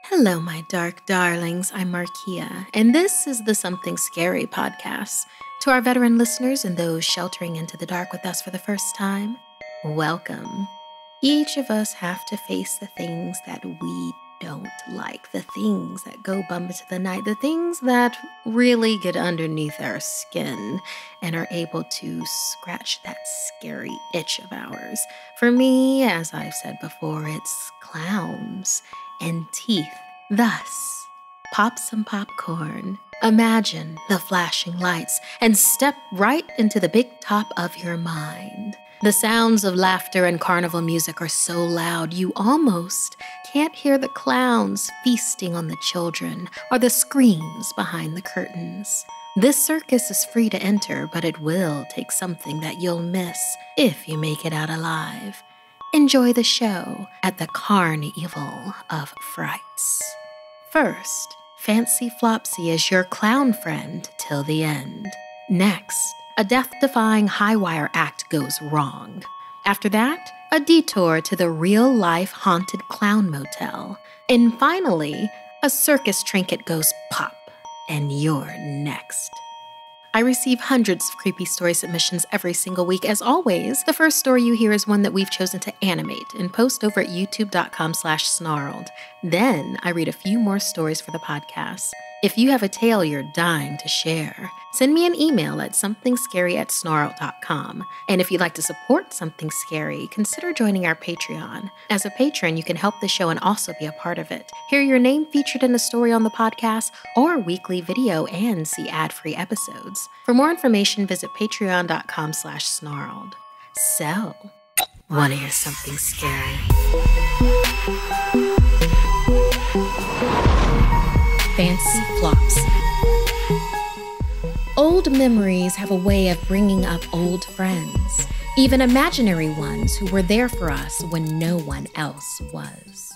Hello, my dark darlings. I'm Markeia, and this is the Something Scary podcast. To our veteran listeners and those sheltering into the dark with us for the first time, welcome. Each of us have to face the things that we don't like, the things that go bump into the night, the things that really get underneath our skin and are able to scratch that scary itch of ours. For me, as I've said before, it's clowns and teeth. Thus, pop some popcorn, imagine the flashing lights, and step right into the big top of your mind. The sounds of laughter and carnival music are so loud you almost can't hear the clowns feasting on the children or the screams behind the curtains. This circus is free to enter, but it will take something that you'll miss if you make it out alive. Enjoy the show at the Carn-Evil of Frights. First, fancy Flopsy as your clown friend till the end. Next, a death-defying high-wire act goes wrong. After that, a detour to the real-life haunted Clown Motel. And finally, a circus trinket goes pop, and you're next. I receive hundreds of creepy story submissions every single week. As always, the first story you hear is one that we've chosen to animate and post over at youtube.com/snarled. Then I read a few more stories for the podcast. If you have a tale you're dying to share, send me an email at somethingscary@snarled.com. And if you'd like to support Something Scary, consider joining our Patreon. As a patron, you can help the show and also be a part of it. Hear your name featured in a story on the podcast or weekly video and see ad-free episodes. For more information, visit patreon.com/snarled. So, wanna hear something scary? Fancy Flopsy. Old memories have a way of bringing up old friends, even imaginary ones who were there for us when no one else was.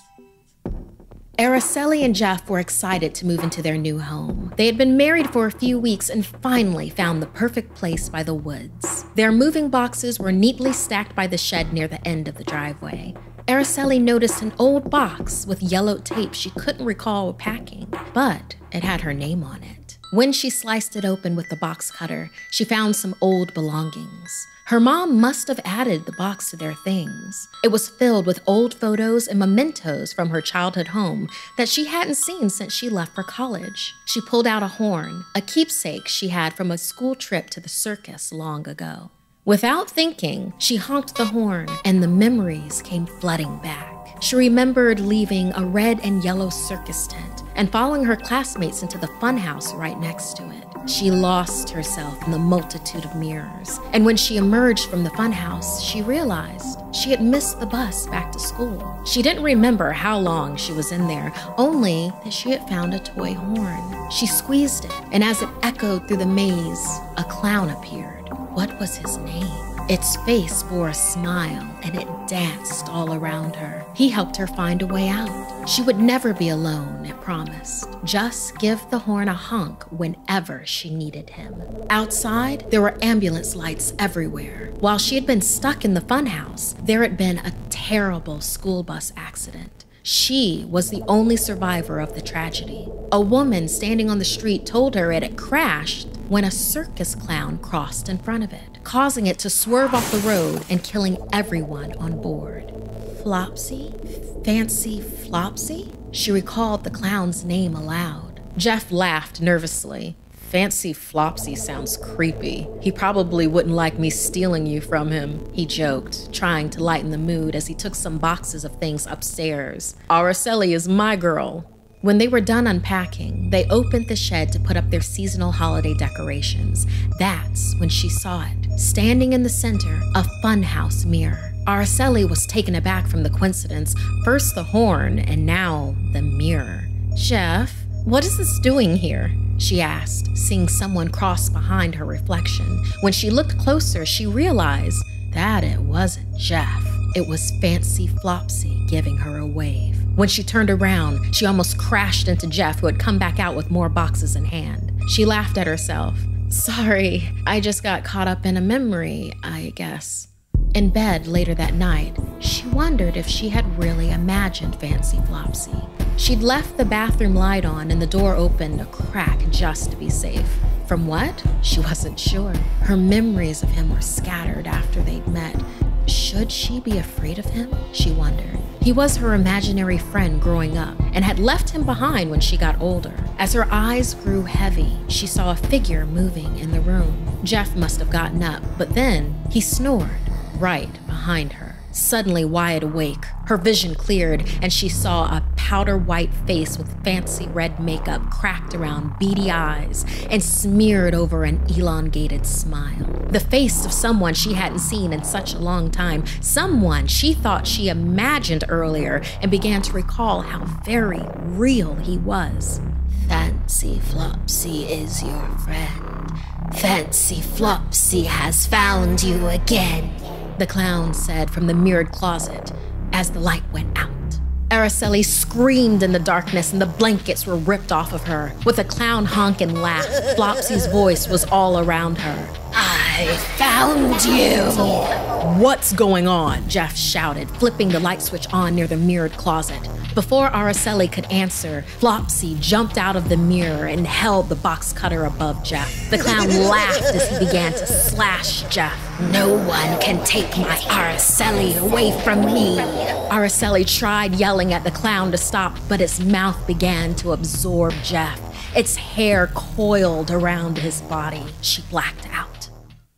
Araceli and Jeff were excited to move into their new home. They had been married for a few weeks and finally found the perfect place by the woods. Their moving boxes were neatly stacked by the shed near the end of the driveway. Araceli noticed an old box with yellowed tape she couldn't recall packing, but it had her name on it. When she sliced it open with the box cutter, she found some old belongings. Her mom must have added the box to their things. It was filled with old photos and mementos from her childhood home that she hadn't seen since she left for college. She pulled out a horn, a keepsake she had from a school trip to the circus long ago. Without thinking, she honked the horn, and the memories came flooding back. She remembered leaving a red and yellow circus tent and following her classmates into the funhouse right next to it. She lost herself in the multitude of mirrors, and when she emerged from the funhouse, she realized she had missed the bus back to school. She didn't remember how long she was in there, only that she had found a toy horn. She squeezed it, and as it echoed through the maze, a clown appeared. What was his name? Its face bore a smile, and it danced all around her. He helped her find a way out. She would never be alone, it promised. Just give the horn a honk whenever she needed him. Outside, there were ambulance lights everywhere. While she had been stuck in the funhouse, there had been a terrible school bus accident. She was the only survivor of the tragedy. A woman standing on the street told her it had crashed when a circus clown crossed in front of it, causing it to swerve off the road and killing everyone on board. Flopsy? Fancy Flopsy? She recalled the clown's name aloud. Jeff laughed nervously. Fancy Flopsy sounds creepy. He probably wouldn't like me stealing you from him, he joked, trying to lighten the mood as he took some boxes of things upstairs. Araceli is my girl. When they were done unpacking, they opened the shed to put up their seasonal holiday decorations. That's when she saw it, standing in the center, a funhouse mirror. Araceli was taken aback from the coincidence, first the horn and now the mirror. Jeff, what is this doing here? She asked, seeing someone cross behind her reflection. When she looked closer, she realized that it wasn't Jeff. It was Fancy Flopsy giving her a wave. When she turned around, she almost crashed into Jeff, who had come back out with more boxes in hand. She laughed at herself. Sorry, I just got caught up in a memory, I guess. In bed later that night, she wondered if she had really imagined Fancy Flopsy. She'd left the bathroom light on and the door opened a crack just to be safe. From what? She wasn't sure. Her memories of him were scattered after they'd met. Should she be afraid of him? She wondered. He was her imaginary friend growing up and had left him behind when she got older. As her eyes grew heavy, she saw a figure moving in the room. Jeff must have gotten up, but then he snored right behind her. Suddenly wide awake, her vision cleared and she saw a powder white face with fancy red makeup cracked around beady eyes and smeared over an elongated smile. The face of someone she hadn't seen in such a long time, someone she thought she imagined earlier and began to recall how very real he was. Fancy Flopsy is your friend. Fancy Flopsy has found you again, the clown said from the mirrored closet as the light went out. Araceli screamed in the darkness and the blankets were ripped off of her. With a clown honk and laugh, Flopsy's voice was all around her. I found you! What's going on? Jeff shouted, flipping the light switch on near the mirrored closet. Before Araceli could answer, Flopsy jumped out of the mirror and held the box cutter above Jeff. The clown laughed as he began to slash Jeff. No one can take my Araceli away from me. Araceli tried yelling at the clown to stop, but its mouth began to absorb Jeff. Its hair coiled around his body. She blacked out.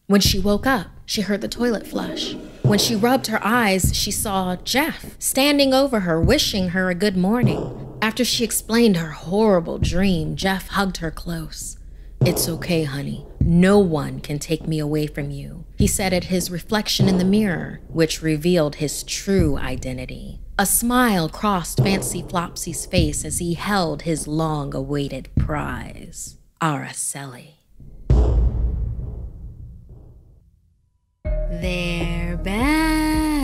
When she woke up, she heard the toilet flush. When she rubbed her eyes, she saw Jeff standing over her, wishing her a good morning. After she explained her horrible dream, Jeff hugged her close. "It's okay, honey. No one can take me away from you," he said at his reflection in the mirror, which revealed his true identity. A smile crossed Fancy Flopsy's face as he held his long-awaited prize, Araceli. They're back.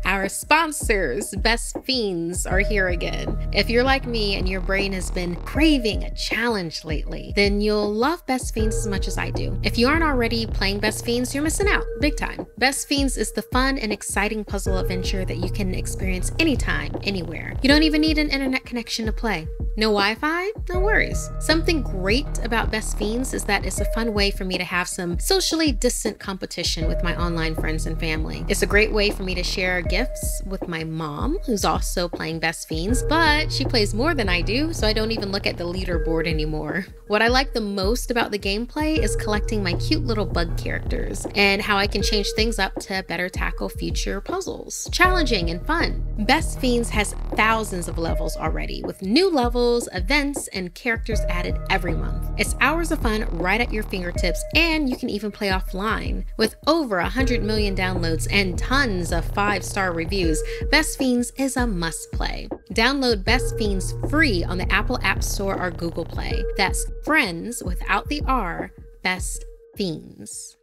Our sponsors, Best Fiends, are here again. If you're like me and your brain has been craving a challenge lately, then you'll love Best Fiends as much as I do. If you aren't already playing Best Fiends, you're missing out, big time. Best Fiends is the fun and exciting puzzle adventure that you can experience anytime, anywhere. You don't even need an internet connection to play. No Wi-Fi? No worries. Something great about Best Fiends is that it's a fun way for me to have some socially distant competition with my online friends and family. It's a great way for me to share gifts with my mom, who's also playing Best Fiends, but she plays more than I do, so I don't even look at the leaderboard anymore. What I like the most about the gameplay is collecting my cute little bug characters and how I can change things up to better tackle future puzzles. Challenging and fun. Best Fiends has thousands of levels already, with new levels, events, and characters added every month. It's hours of fun right at your fingertips, and you can even play offline. With over 100 million downloads and tons of 5-star reviews, Best Fiends is a must-play. Download Best Fiends free on the Apple App Store or Google Play. That's Friends without the R, Best Fiends.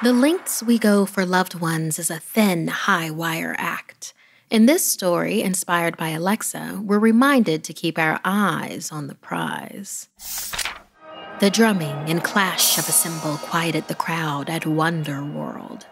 The lengths we go for loved ones is a thin, high-wire act. In this story, inspired by Alexa, we're reminded to keep our eyes on the prize. The drumming and clash of a cymbal quieted the crowd at Wonder World.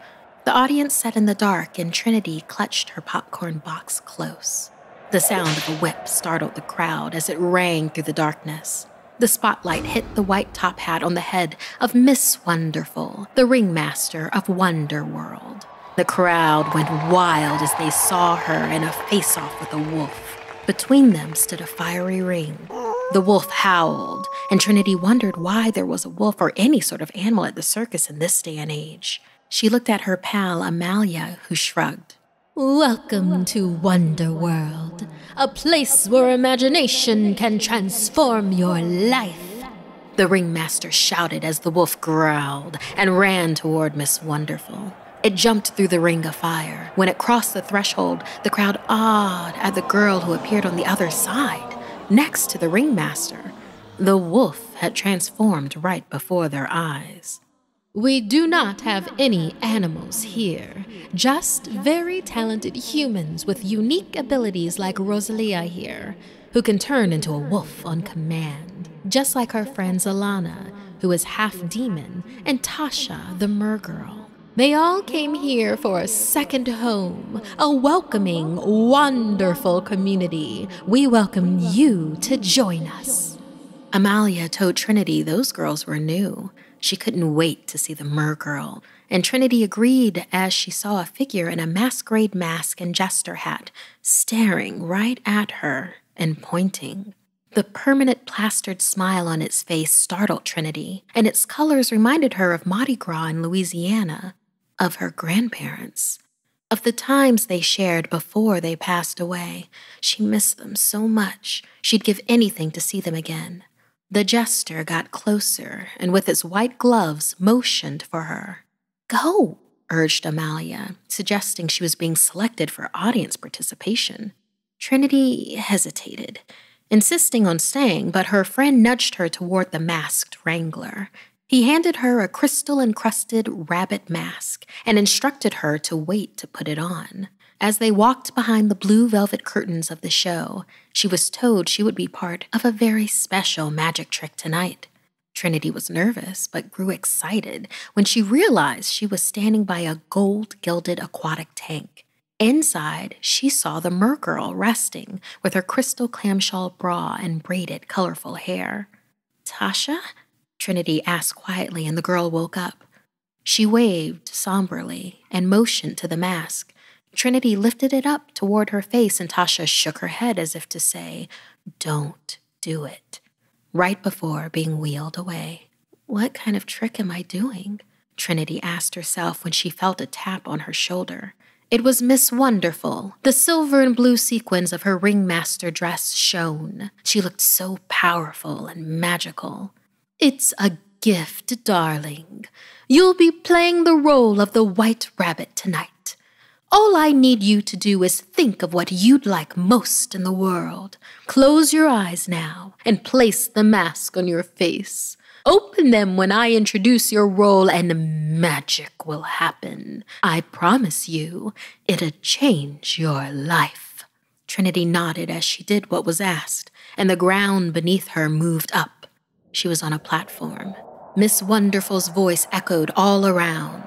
The audience sat in the dark and Trinity clutched her popcorn box close. The sound of a whip startled the crowd as it rang through the darkness. The spotlight hit the white top hat on the head of Miss Wonderful, the ringmaster of Wonder World. The crowd went wild as they saw her in a face-off with a wolf. Between them stood a fiery ring. The wolf howled, and Trinity wondered why there was a wolf or any sort of animal at the circus in this day and age. She looked at her pal Amalia, who shrugged. "Welcome to Wonder World, a place where imagination can transform your life," the ringmaster shouted as the wolf growled and ran toward Miss Wonderful. It jumped through the ring of fire. When it crossed the threshold, the crowd awed at the girl who appeared on the other side, next to the ringmaster. The wolf had transformed right before their eyes. "We do not have any animals here, just very talented humans with unique abilities like Rosalia here, who can turn into a wolf on command, just like our friend Alana, who is half demon, and Tasha, the mergirl. They all came here for a second home, a welcoming, wonderful community. We welcome you to join us. Amalia told Trinity those girls were new. She couldn't wait to see the Mergirl, and Trinity agreed as she saw a figure in a masquerade mask and jester hat staring right at her and pointing. The permanent plastered smile on its face startled Trinity, and its colors reminded her of Mardi Gras in Louisiana, of her grandparents, of the times they shared before they passed away. She missed them so much, she'd give anything to see them again. The jester got closer and with his white gloves motioned for her. "Go," urged Amalia, suggesting she was being selected for audience participation. Trinity hesitated, insisting on staying, but her friend nudged her toward the masked wrangler. He handed her a crystal-encrusted rabbit mask and instructed her to wait to put it on. As they walked behind the blue velvet curtains of the show, she was told she would be part of a very special magic trick tonight. Trinity was nervous, but grew excited when she realized she was standing by a gold-gilded aquatic tank. Inside, she saw the Mergirl resting with her crystal clamshell bra and braided, colorful hair. "Tasha?" Trinity asked quietly, and the girl woke up. She waved somberly and motioned to the mask. Trinity lifted it up toward her face, and Tasha shook her head as if to say, "Don't do it," right before being wheeled away. "What kind of trick am I doing?" Trinity asked herself when she felt a tap on her shoulder. It was Miss Wonderful. The silver and blue sequins of her ringmaster dress shone. She looked so powerful and magical. "It's a gift, darling. You'll be playing the role of the White Rabbit tonight. All I need you to do is think of what you'd like most in the world. Close your eyes now and place the mask on your face. Open them when I introduce your role and magic will happen. I promise you, it'll change your life." Trinity nodded as she did what was asked, and the ground beneath her moved up. She was on a platform. Miss Wonderful's voice echoed all around.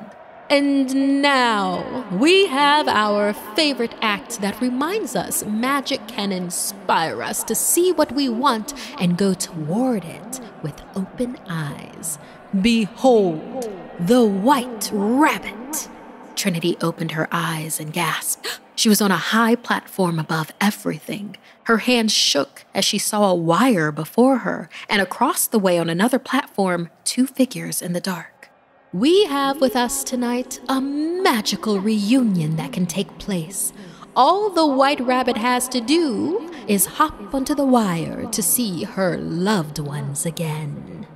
"And now, we have our favorite act that reminds us magic can inspire us to see what we want and go toward it with open eyes. Behold, the White Rabbit." Trinity opened her eyes and gasped. She was on a high platform above everything. Her hands shook as she saw a wire before her, and across the way on another platform, two figures in the dark. "We have with us tonight a magical reunion that can take place. All the White Rabbit has to do is hop onto the wire to see her loved ones again."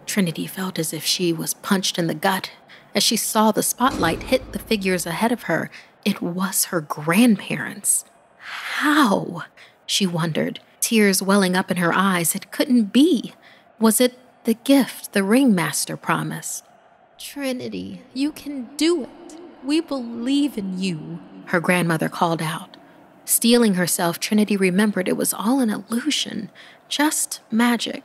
Trinity felt as if she was punched in the gut. As she saw the spotlight hit the figures ahead of her, it was her grandparents. How? She wondered, tears welling up in her eyes. It couldn't be. Was it the gift the ringmaster promised? "Trinity, you can do it. We believe in you," her grandmother called out. Steeling herself, Trinity remembered it was all an illusion, just magic.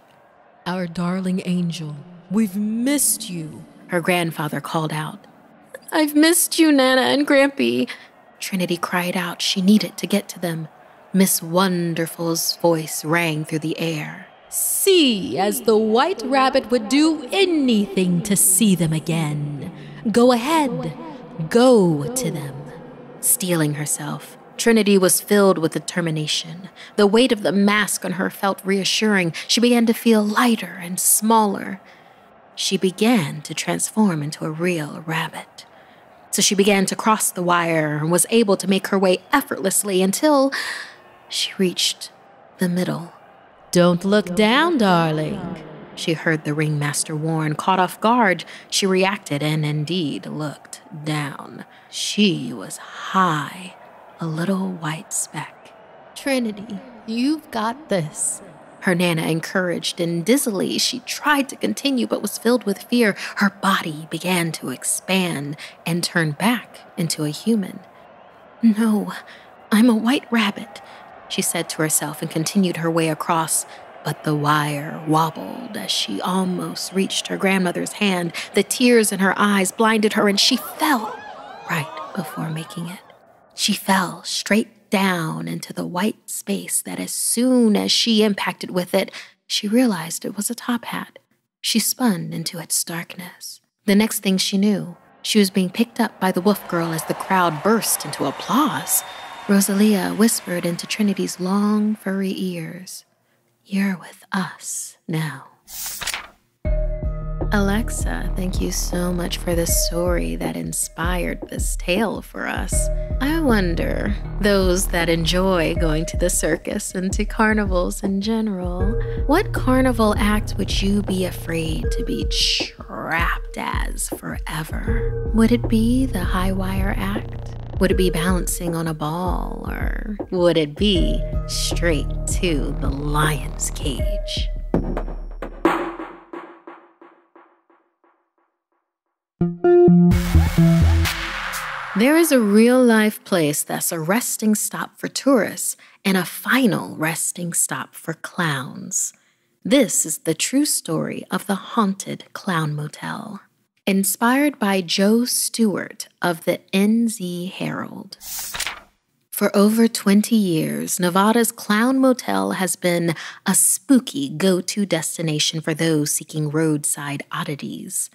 "Our darling angel, we've missed you," her grandfather called out. "I've missed you, Nana and Grampy," Trinity cried out. She needed to get to them. Miss Wonderful's voice rang through the air. "See, as the White Rabbit would do anything to see them again. Go ahead, go to them." Steeling herself, Trinity was filled with determination. The weight of the mask on her felt reassuring. She began to feel lighter and smaller. She began to transform into a real rabbit. So she began to cross the wire and was able to make her way effortlessly until she reached the middle. "Don't look down, darling," she heard the ringmaster warn. Caught off guard, she reacted and indeed looked down. She was high, a little white speck. "Trinity, you've got this," her Nana encouraged, and dizzily she tried to continue but was filled with fear. Her body began to expand and turn back into a human. "No, I'm a white rabbit," she said to herself and continued her way across. but the wire wobbled as she almost reached her grandmother's hand. The tears in her eyes blinded her, and she fell right before making it. She fell straight down into the white space that as soon as she impacted with it, she realized it was a top hat. She spun into its darkness. The next thing she knew, she was being picked up by the wolf girl as the crowd burst into applause. Rosalia whispered into Trinity's long, furry ears, "You're with us now." Alexa, thank you so much for the story that inspired this tale for us. I wonder, those that enjoy going to the circus and to carnivals in general, what carnival act would you be afraid to be trapped as forever? Would it be the high wire act? Would it be balancing on a ball? Or would it be straight to the lion's cage? There is a real-life place that's a resting stop for tourists and a final resting stop for clowns. This is the true story of the haunted Clown Motel, inspired by Joe Stewart of the NZ Herald. For over 20 years, Nevada's Clown Motel has been a spooky go-to destination for those seeking roadside oddities.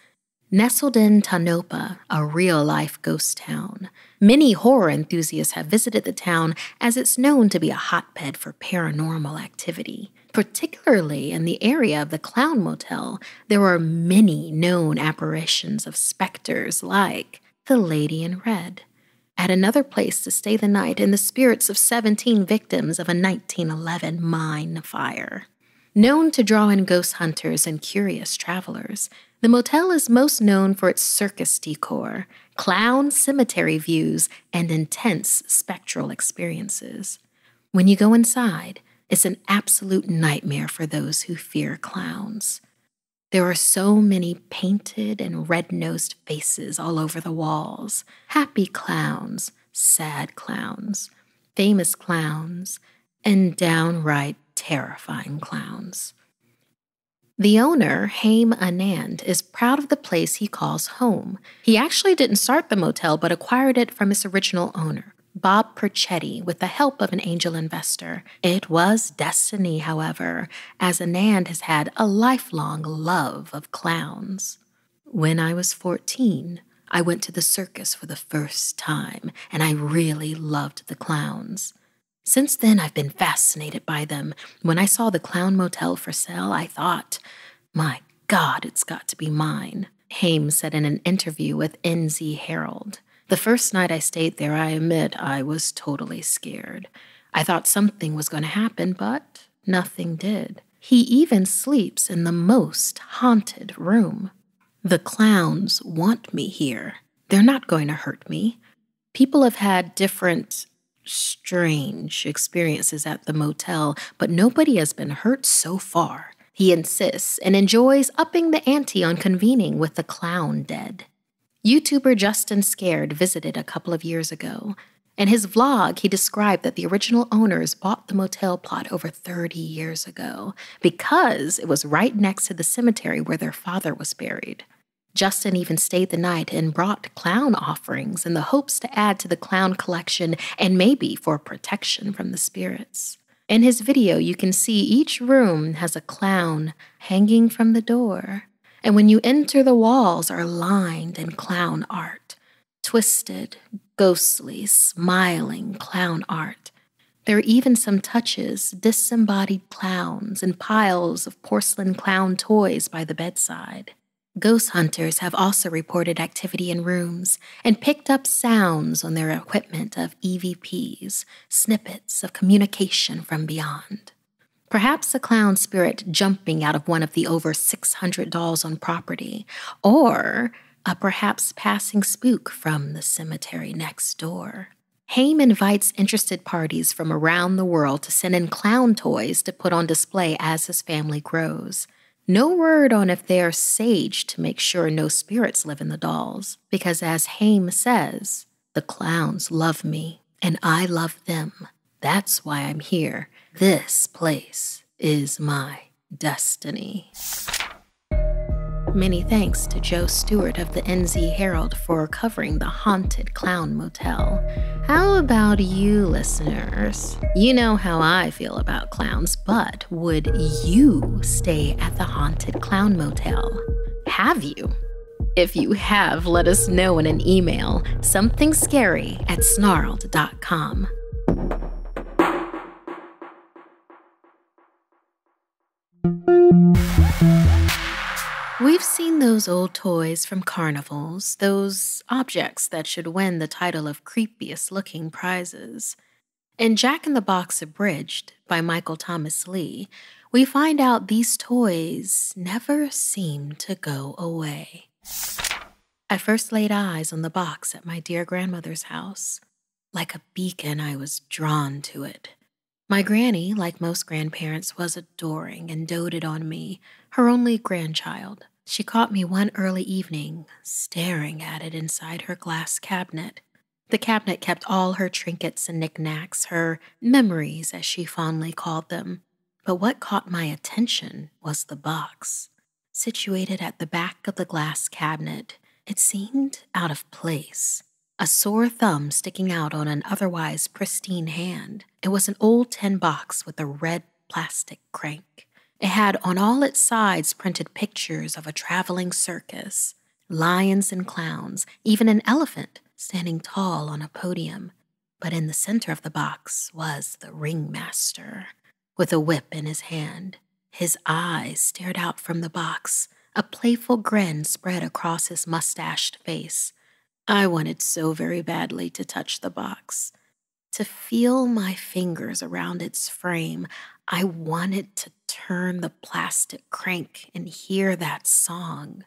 Nestled in Tonopah, a real-life ghost town, many horror enthusiasts have visited the town as it's known to be a hotbed for paranormal activity. Particularly in the area of the Clown Motel, there are many known apparitions of specters like the Lady in Red. At another place to stay the night in the spirits of 17 victims of a 1911 mine fire. Known to draw in ghost hunters and curious travelers, the motel is most known for its circus decor, clown cemetery views, and intense spectral experiences. When you go inside, it's an absolute nightmare for those who fear clowns. There are so many painted and red-nosed faces all over the walls. Happy clowns, sad clowns, famous clowns, and downright terrifying clowns. The owner, Haim Anand, is proud of the place he calls home. He actually didn't start the motel, but acquired it from its original owner, Bob Perchetti, with the help of an angel investor. It was destiny, however, as Anand has had a lifelong love of clowns. When I was 14, I went to the circus for the first time, and I really loved the clowns. Since then, I've been fascinated by them. When I saw the Clown Motel for sale, I thought, my God, it's got to be mine, Haim said in an interview with NZ Herald. The first night I stayed there, I admit I was totally scared. I thought something was going to happen, but nothing did. He even sleeps in the most haunted room. The clowns want me here. They're not going to hurt me. People have had different strange experiences at the motel, but nobody has been hurt so far. He insists and enjoys upping the ante on convening with the clown dead. YouTuber Justin Scared visited a couple of years ago. In his vlog, he described that the original owners bought the motel plot over 30 years ago because it was right next to the cemetery where their father was buried. Justin even stayed the night and brought clown offerings in the hopes to add to the clown collection and maybe for protection from the spirits. In his video, you can see each room has a clown hanging from the door. And when you enter, the walls are lined in clown art. Twisted, ghostly, smiling clown art. There are even some touches, disembodied clowns and piles of porcelain clown toys by the bedside. Ghost hunters have also reported activity in rooms and picked up sounds on their equipment of EVPs, snippets of communication from beyond. Perhaps a clown spirit jumping out of one of the over 600 dolls on property, or a perhaps passing spook from the cemetery next door. Haim invites interested parties from around the world to send in clown toys to put on display as his family grows. No word on if they are saged to make sure no spirits live in the dolls, because as Haim says, the clowns love me and I love them. That's why I'm here. This place is my destiny. Many thanks to Joe Stewart of the NZ Herald for covering the haunted Clown Motel. How about you, listeners? You know how I feel about clowns, but would you stay at the haunted Clown Motel? Have you? If you have, let us know in an email, SomethingScary@snarled.com. We've seen those old toys from carnivals, those objects that should win the title of creepiest looking prizes. In Jack in the Box Abridged by Michael Thomas Lee, we find out these toys never seem to go away. I first laid eyes on the box at my dear grandmother's house. Like a beacon, I was drawn to it. My granny, like most grandparents, was adoring and doted on me, her only grandchild. She caught me one early evening, staring at it inside her glass cabinet. The cabinet kept all her trinkets and knickknacks, her memories, as she fondly called them. But what caught my attention was the box. Situated at the back of the glass cabinet, it seemed out of place. A sore thumb sticking out on an otherwise pristine hand. It was an old tin box with a red plastic crank. It had on all its sides printed pictures of a traveling circus, lions and clowns, even an elephant standing tall on a podium. But in the center of the box was the ringmaster, with a whip in his hand. His eyes stared out from the box. A playful grin spread across his mustached face. I wanted so very badly to touch the box, to feel my fingers around its frame. I wanted to turn the plastic crank and hear that song.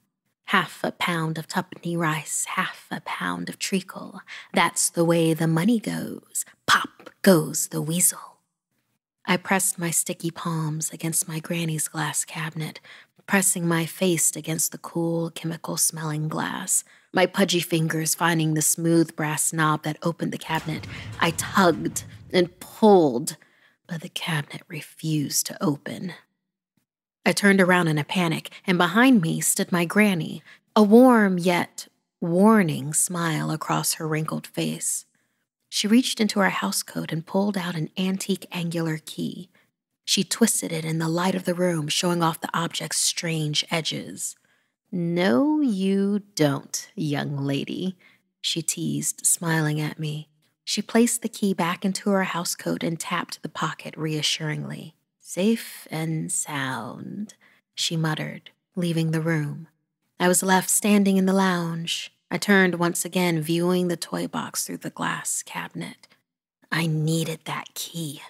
1/2 pound of tuppenny rice, 1/2 pound of treacle. That's the way the money goes. Pop goes the weasel. I pressed my sticky palms against my granny's glass cabinet, pressing my face against the cool, chemical-smelling glass. My pudgy fingers finding the smooth brass knob that opened the cabinet. I tugged and pulled, but the cabinet refused to open. I turned around in a panic, and behind me stood my granny, a warm yet warning smile across her wrinkled face. She reached into her housecoat and pulled out an antique angular key. She twisted it in the light of the room, showing off the object's strange edges. "No, you don't, young lady," she teased, smiling at me. She placed the key back into her housecoat and tapped the pocket reassuringly. "Safe and sound," she muttered, leaving the room. I was left standing in the lounge. I turned once again, viewing the toy box through the glass cabinet. I needed that key.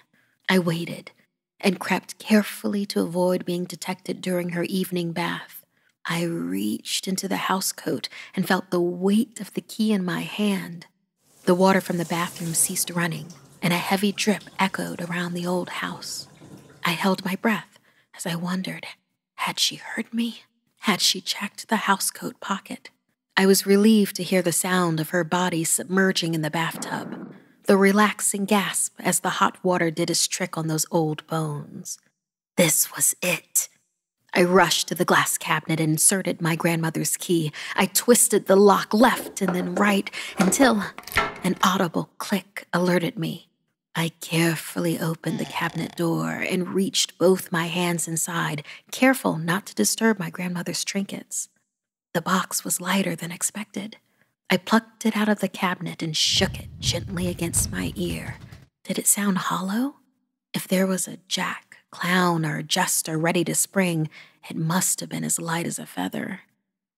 I waited and crept carefully to avoid being detected during her evening bath. I reached into the housecoat and felt the weight of the key in my hand. The water from the bathroom ceased running, and a heavy drip echoed around the old house. I held my breath as I wondered, had she heard me? Had she checked the housecoat pocket? I was relieved to hear the sound of her body submerging in the bathtub, the relaxing gasp as the hot water did its trick on those old bones. This was it. I rushed to the glass cabinet and inserted my grandmother's key. I twisted the lock left and then right until an audible click alerted me. I carefully opened the cabinet door and reached both my hands inside, careful not to disturb my grandmother's trinkets. The box was lighter than expected. I plucked it out of the cabinet and shook it gently against my ear. Did it sound hollow? If there was a jack, clown, or jester ready to spring, it must have been as light as a feather.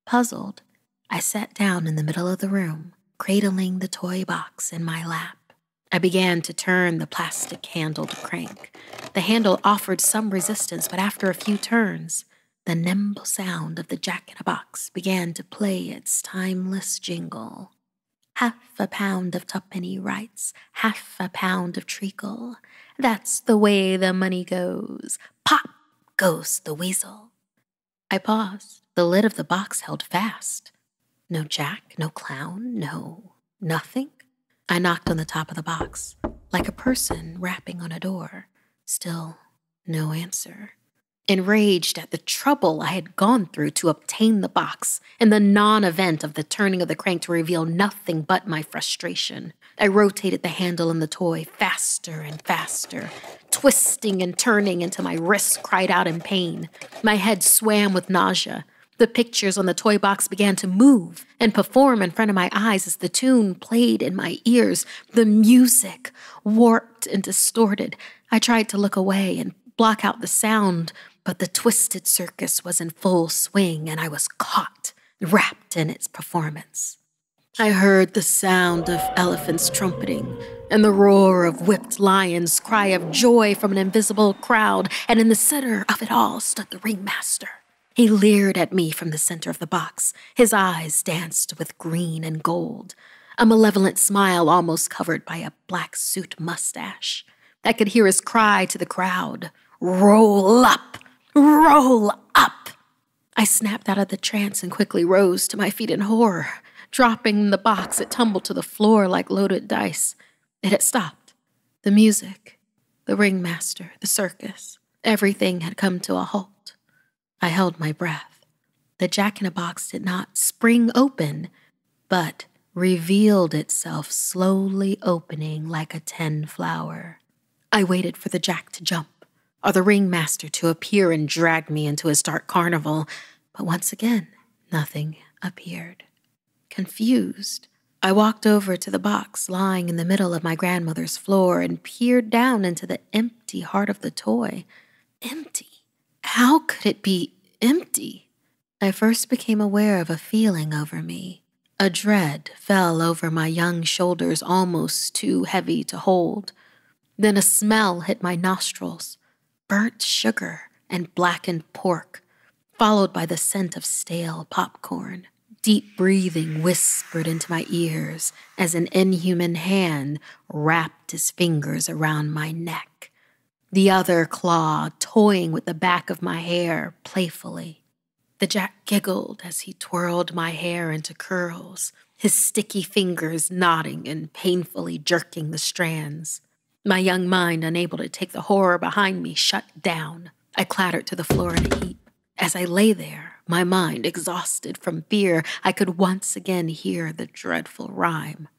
Puzzled, I sat down in the middle of the room, cradling the toy box in my lap. I began to turn the plastic-handled crank. The handle offered some resistance, but after a few turns, the nimble sound of the jack-in-a-box began to play its timeless jingle. 1/2 pound of tuppenny rice, 1/2 pound of treacle. That's the way the money goes. Pop goes the weasel. I paused. The lid of the box held fast. No jack, no clown, nothing. I knocked on the top of the box, like a person rapping on a door. Still No answer. Enraged at the trouble I had gone through to obtain the box and the non-event of the turning of the crank to reveal nothing but my frustration, I rotated the handle in the toy faster and faster, twisting and turning until my wrists cried out in pain. My head swam with nausea. The pictures on the toy box began to move and perform in front of my eyes as the tune played in my ears. The music warped and distorted. I tried to look away and block out the sound, but the twisted circus was in full swing and I was caught, wrapped in its performance. I heard the sound of elephants trumpeting and the roar of whipped lions' cry of joy from an invisible crowd, and in the center of it all stood the ringmaster. He leered at me from the center of the box. His eyes danced with green and gold, a malevolent smile almost covered by a black suit mustache. I could hear his cry to the crowd, "Roll up! Roll up!" I snapped out of the trance and quickly rose to my feet in horror. Dropping the box, it tumbled to the floor like loaded dice. It had stopped. The music, the ringmaster, the circus, everything had come to a halt. I held my breath. The jack-in-a-box did not spring open, but revealed itself slowly opening like a 10-flower. I waited for the jack to jump, or the ringmaster to appear and drag me into his dark carnival, but once again, nothing appeared. Confused, I walked over to the box lying in the middle of my grandmother's floor and peered down into the empty heart of the toy. Empty? How could it be empty? I first became aware of a feeling over me. A dread fell over my young shoulders, almost too heavy to hold. Then a smell hit my nostrils, burnt sugar and blackened pork, followed by the scent of stale popcorn. Deep breathing whispered into my ears as an inhuman hand wrapped his fingers around my neck. The other claw toying with the back of my hair playfully. The jack giggled as he twirled my hair into curls, his sticky fingers knotting and painfully jerking the strands. My young mind, unable to take the horror behind me, shut down. I clattered to the floor in a heap. As I lay there, my mind exhausted from fear, I could once again hear the dreadful rhyme.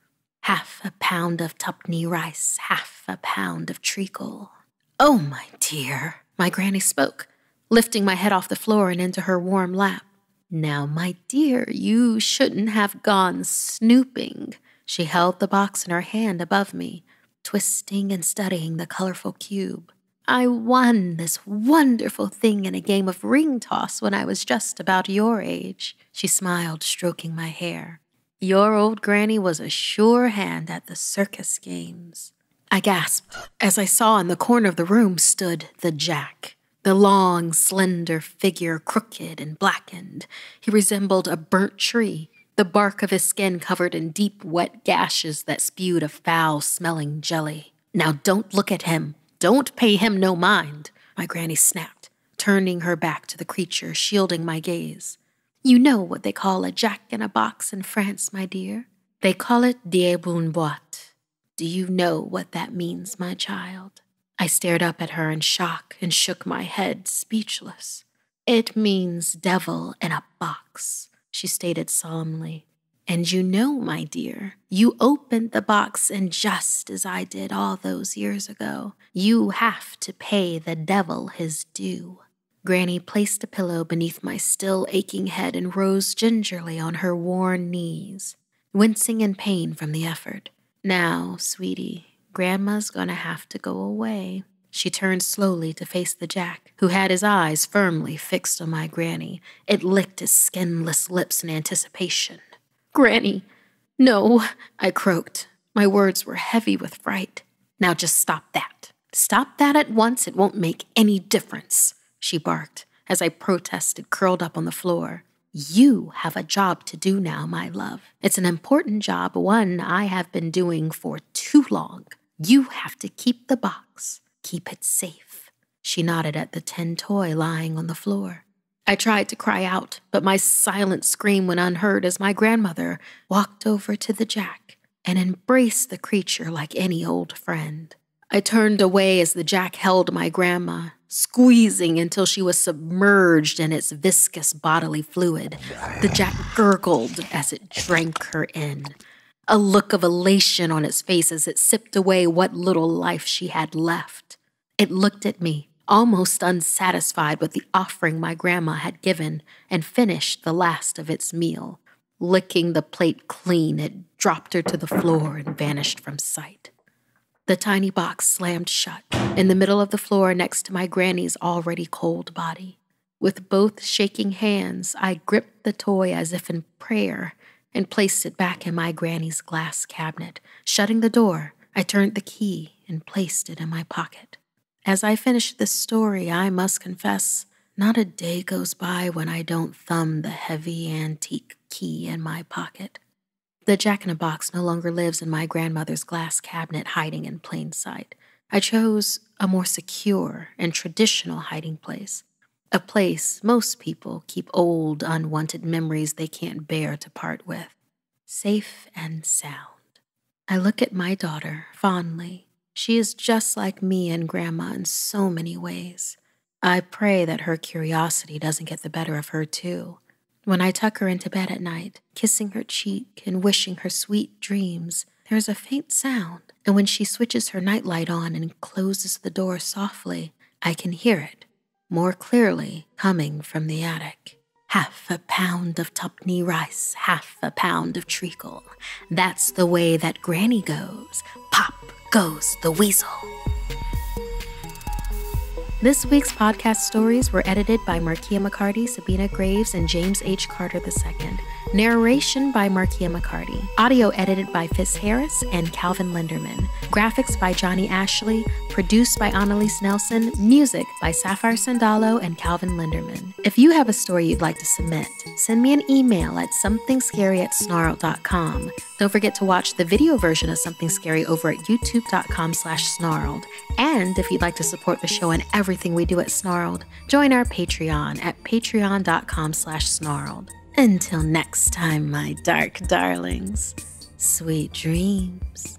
1/2 a pound of tuppenny rice, 1/2 a pound of treacle. "Oh, my dear," my granny spoke, lifting my head off the floor and into her warm lap. "Now, my dear, you shouldn't have gone snooping." She held the box in her hand above me, twisting and studying the colorful cube. "I won this wonderful thing in a game of ring toss when I was just about your age." She smiled, stroking my hair. "Your old granny was a sure hand at the circus games." I gasped as I saw in the corner of the room stood the jack, the long, slender figure crooked and blackened. He resembled a burnt tree, the bark of his skin covered in deep, wet gashes that spewed a foul-smelling jelly. "Now don't look at him. Don't pay him no mind," my granny snapped, turning her back to the creature, shielding my gaze. "You know what they call a jack-in-a-box in France, my dear? They call it diable en boîte. Do you know what that means, my child?" I stared up at her in shock and shook my head, speechless. "It means devil in a box," she stated solemnly. "And you know, my dear, you opened the box, and just as I did all those years ago, you have to pay the devil his due." Granny placed a pillow beneath my still aching head and rose gingerly on her worn knees, wincing in pain from the effort. "Now, sweetie, Grandma's gonna have to go away." She turned slowly to face the jack, who had his eyes firmly fixed on my granny. It licked his skinless lips in anticipation. "Granny, no," I croaked. My words were heavy with fright. "Now just stop that. Stop that at once. It won't make any difference," she barked as I protested, curled up on the floor. "You have a job to do now, my love. It's an important job, one I have been doing for too long. You have to keep the box. Keep it safe." She nodded at the tin toy lying on the floor. I tried to cry out, but my silent scream went unheard as my grandmother walked over to the jack and embraced the creature like any old friend. I turned away as the jack held my grandma, squeezing until she was submerged in its viscous bodily fluid. The jack gurgled as it drank her in, a look of elation on its face as it sipped away what little life she had left. It looked at me, almost unsatisfied with the offering my grandma had given, and finished the last of its meal. Licking the plate clean, it dropped her to the floor and vanished from sight. The tiny box slammed shut, in the middle of the floor next to my granny's already cold body. With both shaking hands, I gripped the toy as if in prayer and placed it back in my granny's glass cabinet. Shutting the door, I turned the key and placed it in my pocket. As I finished this story, I must confess, not a day goes by when I don't thumb the heavy antique key in my pocket. The jack-in-a-box no longer lives in my grandmother's glass cabinet hiding in plain sight. I chose a more secure and traditional hiding place, a place most people keep old, unwanted memories they can't bear to part with, safe and sound. I look at my daughter fondly. She is just like me and Grandma in so many ways. I pray that her curiosity doesn't get the better of her too. When I tuck her into bed at night, kissing her cheek and wishing her sweet dreams, there is a faint sound, and when she switches her nightlight on and closes the door softly, I can hear it, more clearly, coming from the attic. 1/2 pound of tuppenny rice, 1/2 pound of treacle. That's the way that Granny goes. Pop goes the weasel. This week's podcast stories were edited by Markeia McCarty, Sabina Graves, and James H. Carter II. Narration by Markeia McCarty. Audio edited by Fitz Harris and Calvin Linderman. Graphics by Jonny Ashley. Produced by Analise Nelson. Music by Sapphire Sandalo and Calvin Linderman. If you have a story you'd like to submit, send me an email at SomethingScary@Snarled.com. Don't forget to watch the video version of Something Scary over at YouTube.com/Snarled. And if you'd like to support the show and everything we do at Snarled, join our Patreon at Patreon.com/Snarled. Until next time, my dark darlings, sweet dreams.